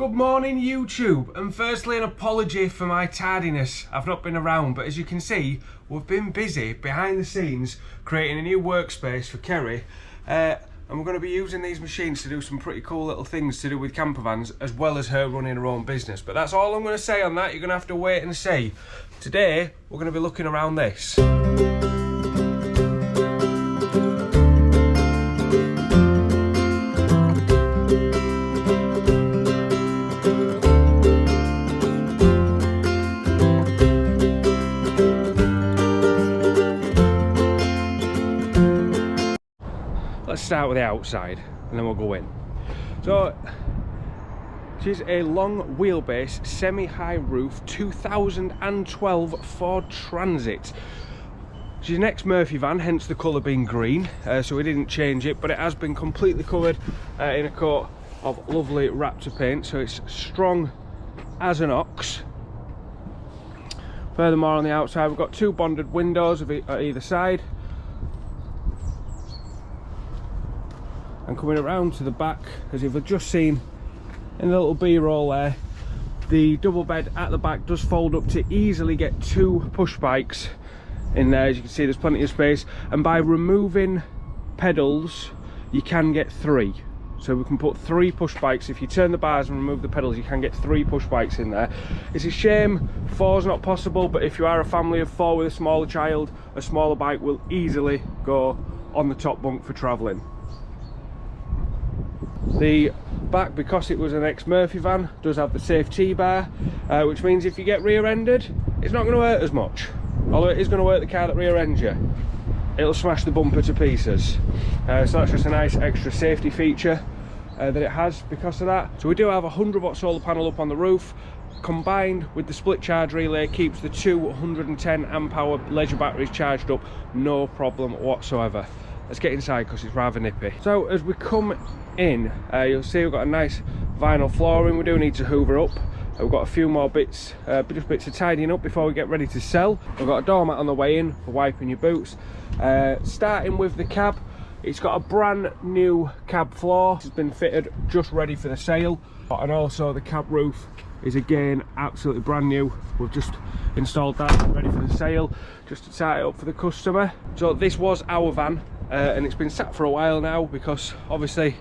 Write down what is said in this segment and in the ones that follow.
Good morning YouTube, and firstly an apology for my tardiness. I've not been around, but as you can see we've been busy behind the scenes creating a new workspace for Kerry, and we're going to be using these machines to do some pretty cool little things to do with camper vans, as well as her running her own business. But that's all I'm going to say on that. You're going to have to wait and see. Today we're going to be looking around this. Let's start with the outside and then we'll go in. So she's a long wheelbase semi-high roof 2012 Ford Transit. She's an ex-Murphy van, hence the colour being green, so we didn't change it, but it has been completely covered in a coat of lovely Raptor paint, so it's strong as an ox. Furthermore, on the outside we've got two bonded windows at either side. And coming around to the back, as you've just seen in the little B-roll there, the double bed at the back does fold up to easily get two push bikes in there. As you can see, there's plenty of space, and by removing pedals you can get three. So we can put three push bikes. If you turn the bars and remove the pedals, you can get three push bikes in there. It's a shame four's not possible, but if you are a family of four with a smaller child, a smaller bike will easily go on the top bunk for travelling. The back, because it was an ex-Murphy van, does have the safe T-bar, which means if you get rear-ended, it's not going to hurt as much. Although it is going to hurt the car that rear-ends you. It'll smash the bumper to pieces. So that's just a nice extra safety feature that it has because of that. So we do have a 100-watt solar panel up on the roof, combined with the split charge relay, keeps the two 110 amp hour leisure batteries charged up, no problem whatsoever. Let's get inside because it's rather nippy. So as we come in, you'll see we've got a nice vinyl flooring. We do need to hoover up. We've got a few more bits, just bits of tidying up before we get ready to sell. We've got a doormat on the way in for wiping your boots. Starting with the cab, it's got a brand new cab floor. It's been fitted, just ready for the sale. And also the cab roof is again absolutely brand new. We've just installed that, ready for the sale, just to tie it up for the customer. So this was our van, and it's been sat for a while now because obviously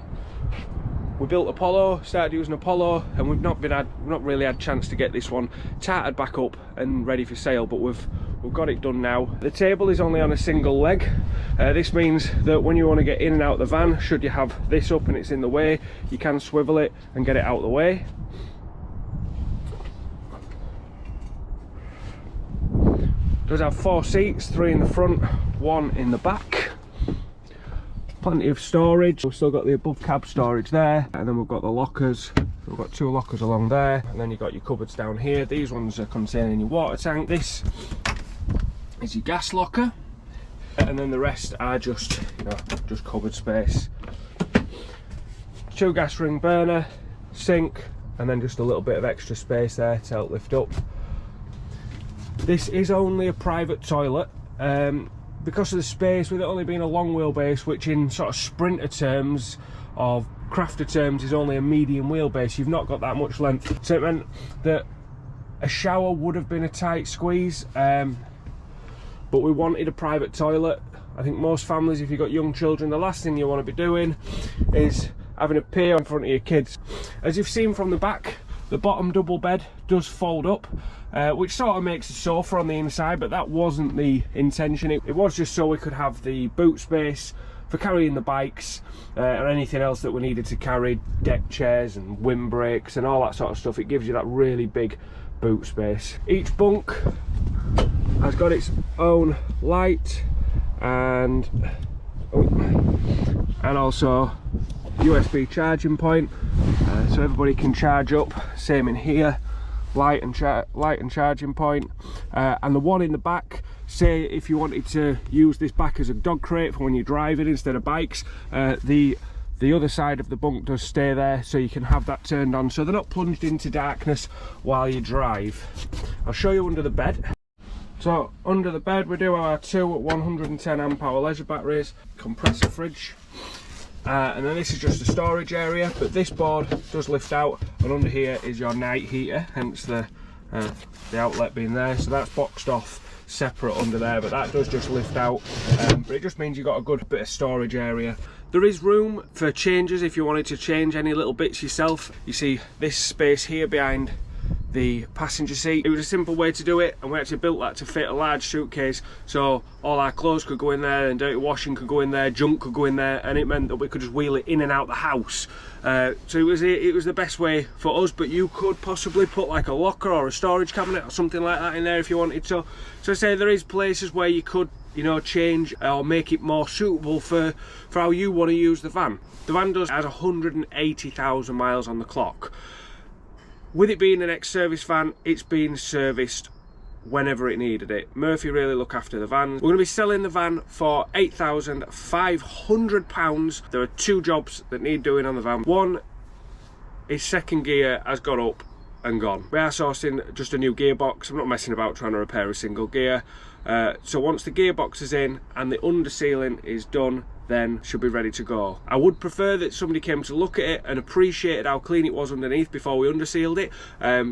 we built Apollo, started using Apollo, and we've not really had a chance to get this one tarted back up and ready for sale, but we've got it done now. The table is only on a single leg. This means that when you want to get in and out of the van, should you have this up and it's in the way, you can swivel it and get it out of the way. It does have 4 seats, 3 in the front, 1 in the back. Plenty of storage. We've still got the above cab storage there, and then we've got the lockers. We've got 2 lockers along there, and then you've got your cupboards down here. These ones are containing your water tank. This is your gas locker, and then the rest are just, just cupboard space. 2 gas ring burner, sink, and then just a little bit of extra space there to help lift up. This is only a private toilet. Because of the space, with it only being a long wheelbase, which in sort of sprinter terms or crafter terms is only a medium wheelbase, you've not got that much length. So it meant that a shower would have been a tight squeeze, but we wanted a private toilet. I think most families, if you've got young children, the last thing you want to be doing is having a pee in front of your kids. As you've seen from the back, the bottom double bed does fold up, which sort of makes a sofa on the inside, but that wasn't the intention. It was just so we could have the boot space for carrying the bikes or anything else that we needed to carry, deck chairs and windbreaks and all that sort of stuff. It gives you that really big boot space. Each bunk has got its own light and also USB charging point, so everybody can charge up. Same in here, light and charging point, and the one in the back, say if you wanted to use this back as a dog crate for when you're driving instead of bikes, the other side of the bunk does stay there, so you can have that turned on so they're not plunged into darkness while you drive. I'll show you under the bed. So under the bed we do have our 2 110 amp hour leisure batteries, compressor fridge, And then this is just a storage area, but this board does lift out, and under here is your night heater, hence the outlet being there. So that's boxed off separate under there, but that does just lift out, but it just means you've got a good bit of storage area. There is room for changes if you wanted to change any little bits yourself. You see this space here behind the passenger seat. It was a simple way to do it, and we actually built that to fit a large suitcase, so all our clothes could go in there, and dirty washing could go in there, junk could go in there, and it meant that we could just wheel it in and out the house. So it was the best way for us, but you could possibly put like a locker or a storage cabinet or something like that in there if you wanted to. So I say there is places where you could, you know, change or make it more suitable for how you want to use the van. The van has 180,000 miles on the clock. With it being an ex-service van, it's been serviced whenever it needed it. Murphy really look after the van. We're going to be selling the van for £8,500. There are two jobs that need doing on the van. One is second gear has got up and gone. We are sourcing just a new gearbox. I'm not messing about trying to repair a single gear. So once the gearbox is in and the under sealing is done, then should be ready to go. I would prefer that somebody came to look at it and appreciated how clean it was underneath before we undersealed it.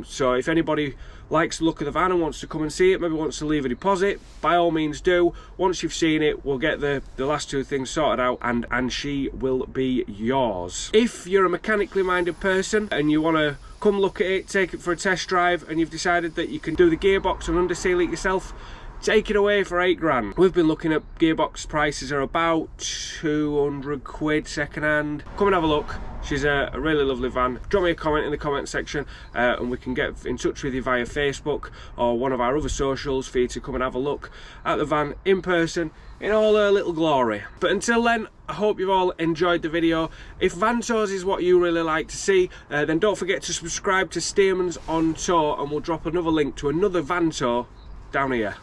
So if anybody likes the look of the van and wants to come and see it, maybe wants to leave a deposit, by all means do. Once you've seen it, we'll get the last two things sorted out, and she will be yours. If you're a mechanically minded person and you want to come look at it, take it for a test drive, and you've decided that you can do the gearbox and underseal it yourself, take it away for 8 grand. We've been looking at gearbox prices are about 200 quid second hand. Come and have a look. She's a really lovely van. Drop me a comment in the comment section and we can get in touch with you via Facebook or one of our other socials for you to come and have a look at the van in person in all her little glory. But until then, I hope you've all enjoyed the video. If van tours is what you really like to see, then don't forget to subscribe to Stearman's on Tour, and we'll drop another link to another van tour down here.